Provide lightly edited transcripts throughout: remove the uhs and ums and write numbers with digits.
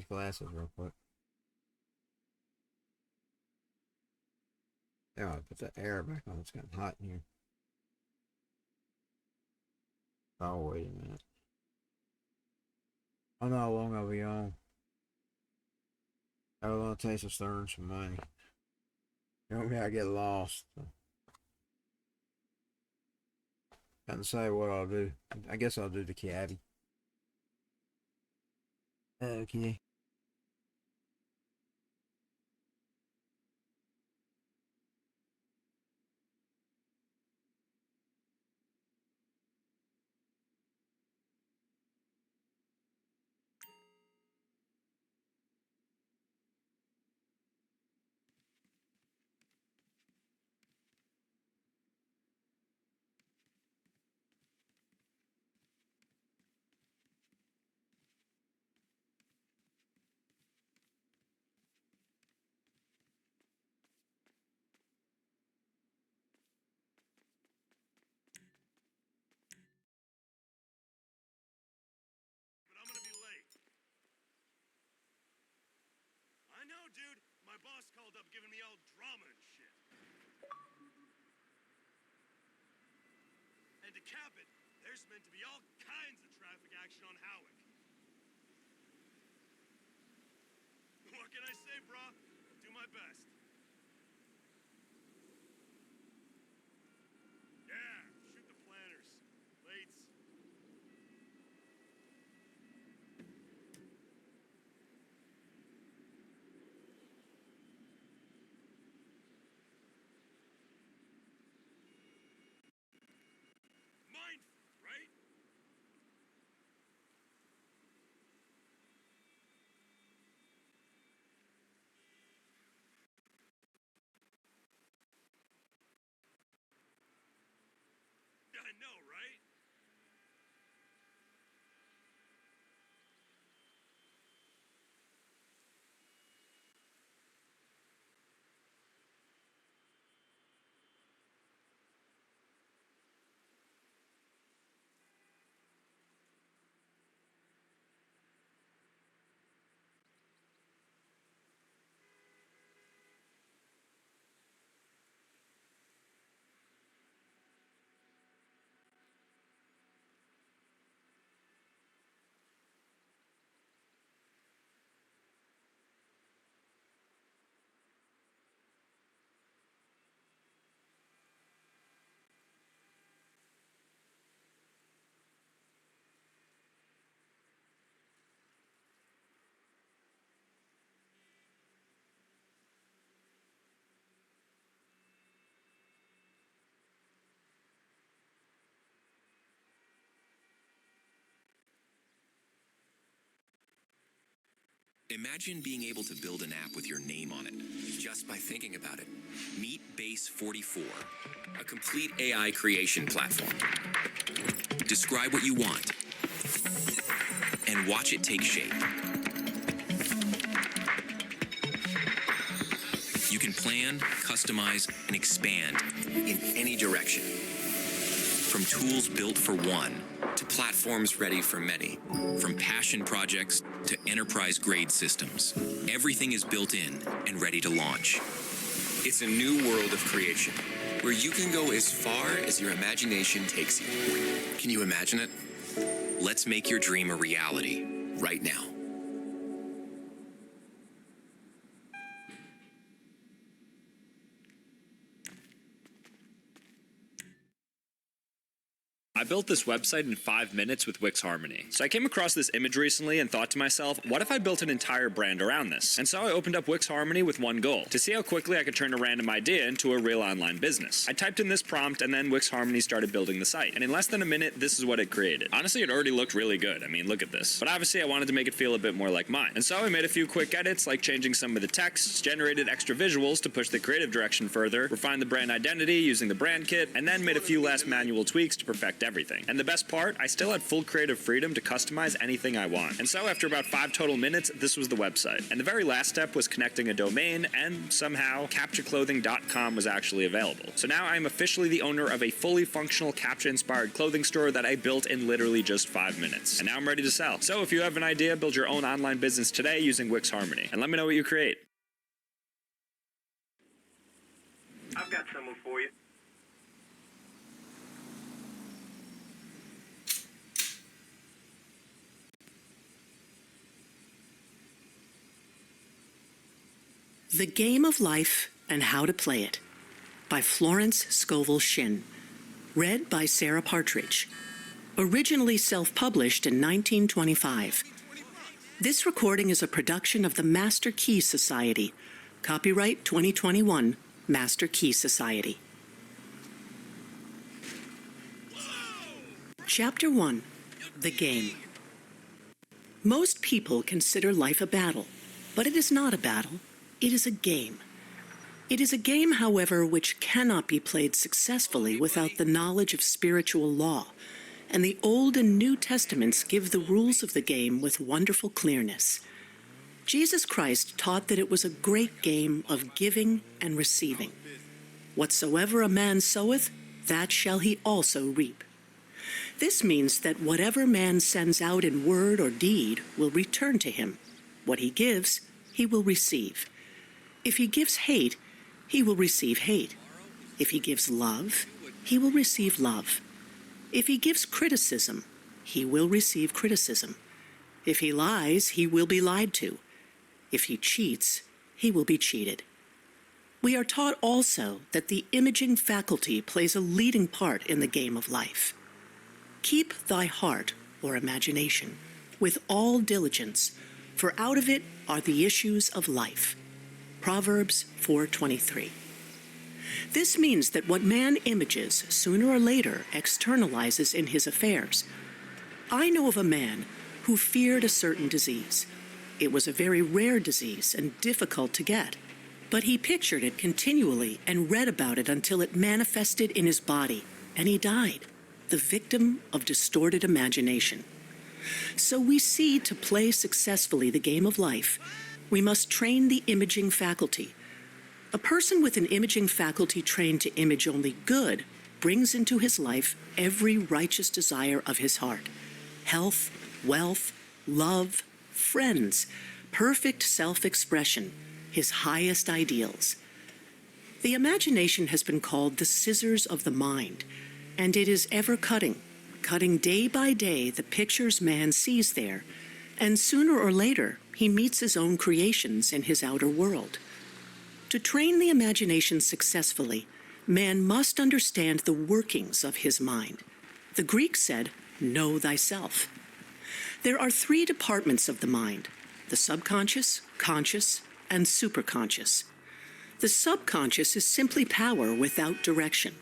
these glasses real quick. There, I'll put the air back on. It's getting hot in here. Oh, wait a minute. I don't know how long I'll be on. I don't want to taste of stirring some money. You know me, I get lost. So. Can't say what I'll do. I guess I'll do the caddy. Okay. I'm gonna be late. I know, dude. My boss called up giving me all drama and shit. And to cap it, there's meant to be all kinds of traffic action on Howick. What can I say, brah? Do my best. Yeah, shoot the planners. Lates. Mindful, right? I know, right? Imagine being able to build an app with your name on it, just by thinking about it. Meet Base 44, a complete AI creation platform. Describe what you want, and watch it take shape. You can plan, customize, and expand in any direction. From tools built for one, to platforms ready for many. From passion projects to enterprise-grade systems. Everything is built in and ready to launch. It's a new world of creation, where you can go as far as your imagination takes you. Can you imagine it? Let's make your dream a reality, right now. I built this website in 5 minutes with Wix Harmony. So I came across this image recently and thought to myself, what if I built an entire brand around this? And so I opened up Wix Harmony with one goal, to see how quickly I could turn a random idea into a real online business. I typed in this prompt and then Wix Harmony started building the site. And in less than a minute, this is what it created. Honestly, it already looked really good. I mean, look at this. But obviously I wanted to make it feel a bit more like mine. And so I made a few quick edits, like changing some of the texts, generated extra visuals to push the creative direction further, refined the brand identity using the brand kit, and then made a few last manual tweaks to perfect everything. everything. And the best part, I still had full creative freedom to customize anything I want. And so after about 5 total minutes, this was the website. And the very last step was connecting a domain, and somehow CAPTCHAclothing.com was actually available. So now I'm officially the owner of a fully functional CAPTCHA-inspired clothing store that I built in literally just 5 minutes. And now I'm ready to sell. So if you have an idea, build your own online business today using Wix Harmony. And let me know what you create. I've got someone for you. The Game of Life and How to Play It by Florence Scovel Shinn. Read by Sarah Partridge. Originally self-published in 1925. This recording is a production of the Master Key Society. Copyright 2021, Master Key Society. Chapter 1. The Game. Most people consider life a battle, but it is not a battle. It is a game. It is a game, however, which cannot be played successfully without the knowledge of spiritual law, and the Old and New Testaments give the rules of the game with wonderful clearness. Jesus Christ taught that it was a great game of giving and receiving. Whatsoever a man soweth, that shall he also reap. This means that whatever man sends out in word or deed will return to him. What he gives, he will receive. If he gives hate, he will receive hate. If he gives love, he will receive love. If he gives criticism, he will receive criticism. If he lies, he will be lied to. If he cheats, he will be cheated. We are taught also that the imaging faculty plays a leading part in the game of life. Keep thy heart, or imagination, with all diligence, for out of it are the issues of life. Proverbs 4:23. This means that what man images sooner or later externalizes in his affairs. I know of a man who feared a certain disease. It was a very rare disease and difficult to get, but he pictured it continually and read about it until it manifested in his body, and he died, the victim of distorted imagination. So we see, to play successfully the game of life, we must train the imaging faculty. A person with an imaging faculty trained to image only good brings into his life every righteous desire of his heart: health, wealth, love, friends, perfect self-expression, his highest ideals. The imagination has been called the scissors of the mind, and it is ever cutting day by day the pictures man sees there, and sooner or later he meets his own creations in his outer world. To train the imagination successfully, man must understand the workings of his mind. The Greeks said, "Know thyself." There are 3 departments of the mind: the subconscious, conscious, and superconscious. The subconscious is simply power without direction.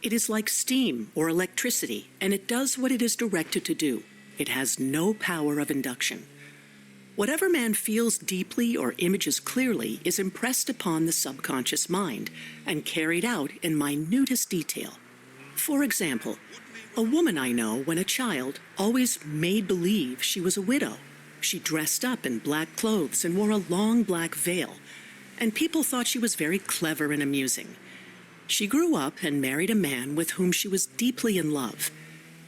It is like steam or electricity, and it does what it is directed to do. It has no power of induction. Whatever man feels deeply or images clearly is impressed upon the subconscious mind and carried out in minutest detail. For example, a woman I know, when a child, always made believe she was a widow. She dressed up in black clothes and wore a long black veil, and people thought she was very clever and amusing. She grew up and married a man with whom she was deeply in love.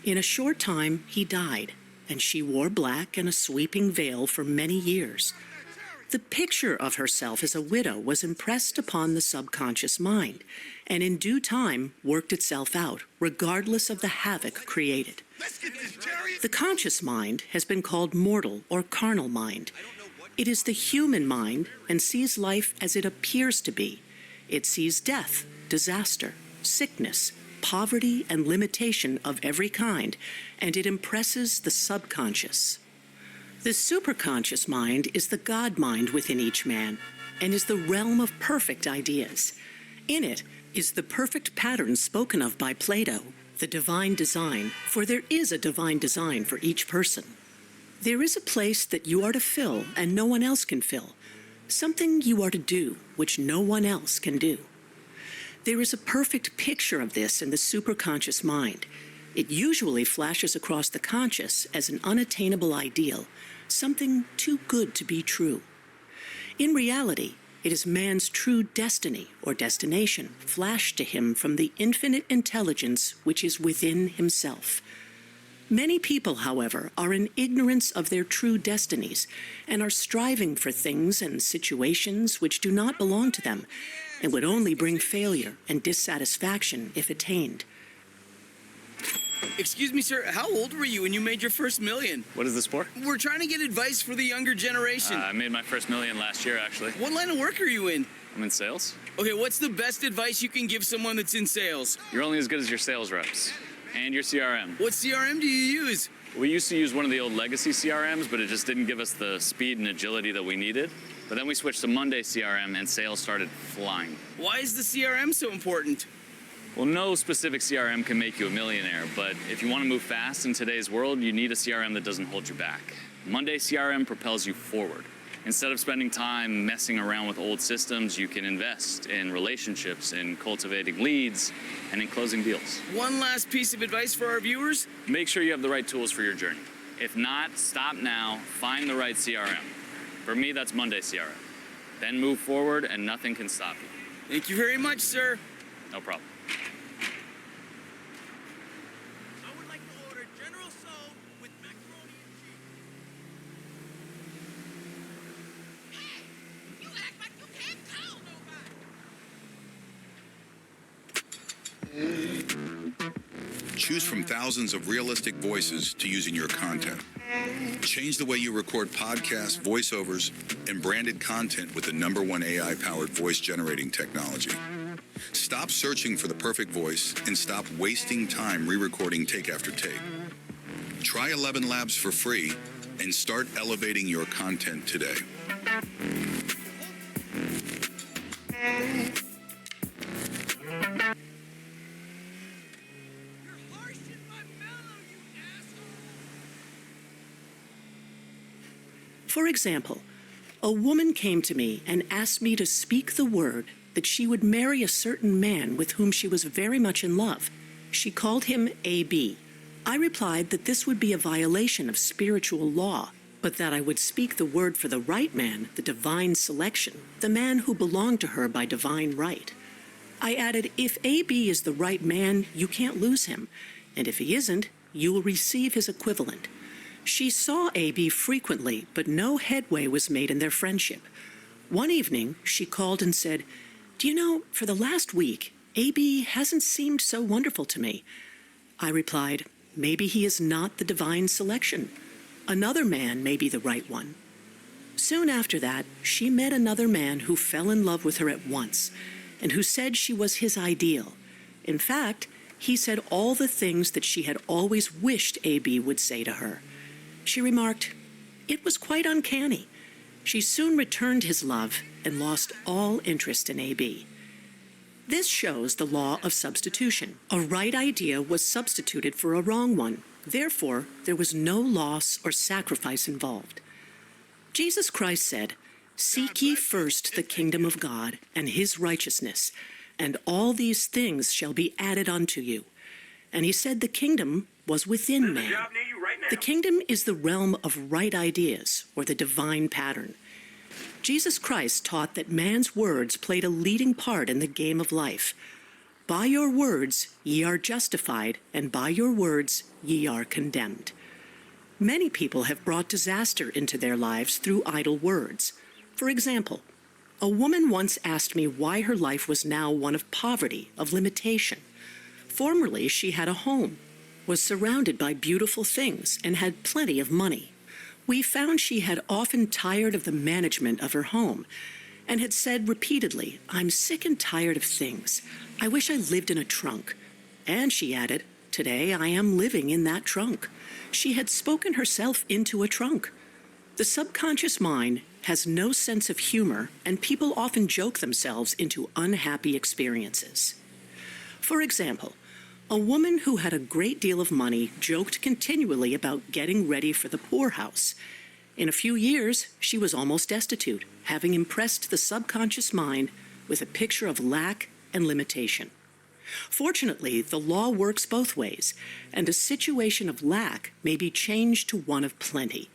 In a short time, he died, and she wore black and a sweeping veil for many years. The picture of herself as a widow was impressed upon the subconscious mind, and in due time worked itself out, regardless of the havoc created. The conscious mind has been called mortal or carnal mind. It is the human mind and sees life as it appears to be. It sees death, disaster, sickness, poverty, and limitation of every kind, and it impresses the subconscious. The superconscious mind is the God mind within each man, and is the realm of perfect ideas. In it is the perfect pattern spoken of by Plato, the divine design, for there is a divine design for each person. There is a place that you are to fill and no one else can fill, something you are to do which no one else can do. There is a perfect picture of this in the superconscious mind. It usually flashes across the conscious as an unattainable ideal, something too good to be true. In reality, it is man's true destiny or destination flashed to him from the infinite intelligence which is within himself. Many people, however, are in ignorance of their true destinies and are striving for things and situations which do not belong to them and would only bring failure and dissatisfaction if attained. Excuse me, sir, how old were you when you made your first million? What is this for? We're trying to get advice for the younger generation. I made my first million last year, actually. What line of work are you in? I'm in sales. Okay, what's the best advice you can give someone that's in sales? You're only as good as your sales reps and your CRM. What CRM do you use? We used to use one of the old legacy CRMs, but it just didn't give us the speed and agility that we needed. But then we switched to Monday CRM and sales started flying. Why is the CRM so important? Well, no specific CRM can make you a millionaire, but if you want to move fast in today's world, you need a CRM that doesn't hold you back. Monday CRM propels you forward. Instead of spending time messing around with old systems, you can invest in relationships, in cultivating leads, and in closing deals. One last piece of advice for our viewers. Make sure you have the right tools for your journey. If not, stop now, find the right CRM. For me, that's Monday CRM. Then move forward and nothing can stop you. Thank you very much, sir. No problem. I would like to order General Tso with macaroni and cheese. Hey, you act like you can't tell nobody. Choose from thousands of realistic voices to use in your content. Change the way you record podcasts, voiceovers, and branded content with the #1 AI-powered voice-generating technology. Stop searching for the perfect voice and stop wasting time re-recording take after take. Try 11 Labs for free and start elevating your content today. You're harshing my mellow, you asshole. For example, a woman came to me and asked me to speak the word that she would marry a certain man with whom she was very much in love. She called him AB. I replied that this would be a violation of spiritual law, but that I would speak the word for the right man, the divine selection, the man who belonged to her by divine right. I added, if AB is the right man, you can't lose him, and if he isn't, you will receive his equivalent. She saw AB frequently, but no headway was made in their friendship. One evening, she called and said, "Do you know, for the last week, AB hasn't seemed so wonderful to me." I replied, "Maybe he is not the divine selection. Another man may be the right one." Soon after that, she met another man who fell in love with her at once, and who said she was his ideal. In fact, he said all the things that she had always wished AB would say to her. She remarked, "It was quite uncanny." She soon returned his love and lost all interest in AB. This shows the law of substitution. A right idea was substituted for a wrong one. Therefore, there was no loss or sacrifice involved. Jesus Christ said, "Seek ye first the kingdom of God and his righteousness, and all these things shall be added unto you." And he said the kingdom was within man. The kingdom is the realm of right ideas, or the divine pattern. Jesus Christ taught that man's words played a leading part in the game of life. By your words ye are justified, and by your words ye are condemned. Many people have brought disaster into their lives through idle words. For example, a woman once asked me why her life was now one of poverty, of limitation. Formerly, she had a home, was surrounded by beautiful things, and had plenty of money. We found she had often tired of the management of her home and had said repeatedly, "I'm sick and tired of things. I wish I lived in a trunk." And she added, "Today I am living in that trunk." She had spoken herself into a trunk. The subconscious mind has no sense of humor, and people often joke themselves into unhappy experiences. For example, a woman who had a great deal of money joked continually about getting ready for the poorhouse. In a few years, she was almost destitute, having impressed the subconscious mind with a picture of lack and limitation. Fortunately, the law works both ways, and a situation of lack may be changed to one of plenty.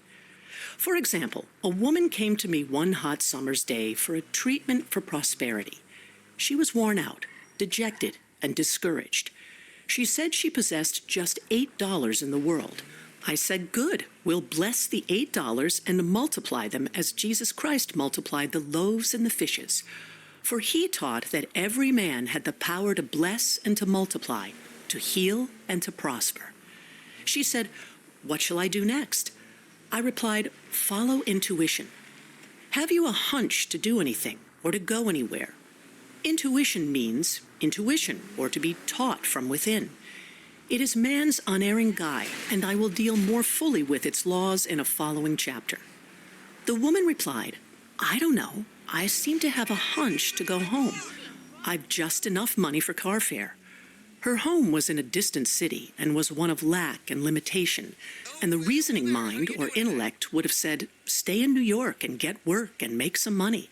For example, a woman came to me one hot summer's day for a treatment for prosperity. She was worn out, dejected, and discouraged. She said she possessed just $8 in the world. I said, good, we'll bless the $8 and multiply them as Jesus Christ multiplied the loaves and the fishes. For he taught that every man had the power to bless and to multiply, to heal and to prosper. She said, what shall I do next? I replied, follow intuition. Have you a hunch to do anything or to go anywhere? Intuition means intuition, or to be taught from within. It is man's unerring guide, and I will deal more fully with its laws in a following chapter. The woman replied, I don't know. I seem to have a hunch to go home. I've just enough money for car fare. Her home was in a distant city and was one of lack and limitation, and the reasoning mind or intellect would have said, stay in New York and get work and make some money.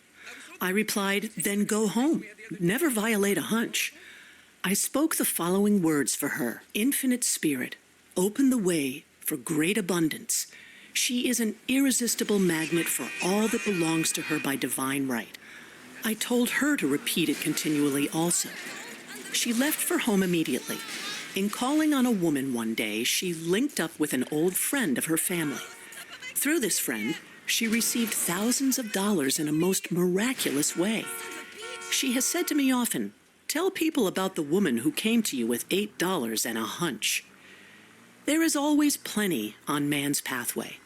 I replied, then go home. Never violate a hunch. I spoke the following words for her. Infinite Spirit, open the way for great abundance. She is an irresistible magnet for all that belongs to her by divine right. I told her to repeat it continually also. She left for home immediately. In calling on a woman one day, she linked up with an old friend of her family. Through this friend, she received thousands of dollars in a most miraculous way. She has said to me often, tell people about the woman who came to you with $8 and a hunch. There is always plenty on man's pathway,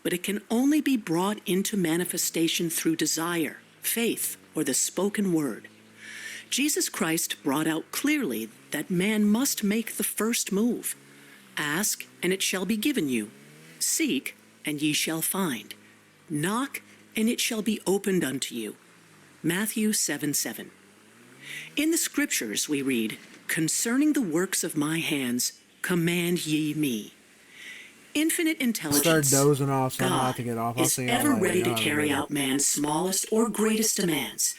but it can only be brought into manifestation through desire, faith, or the spoken word. Jesus Christ brought out clearly that man must make the first move. Ask, and it shall be given you. Seek, and ye shall find. Knock, and it shall be opened unto you. Matthew 7:7. In the Scriptures we read, concerning the works of my hands, command ye me. Infinite intelligence, Start dozing off, so I'm God, about to get off. I'll is see y'all ever later. ready to Y'all have a carry good out man's smallest or greatest demands,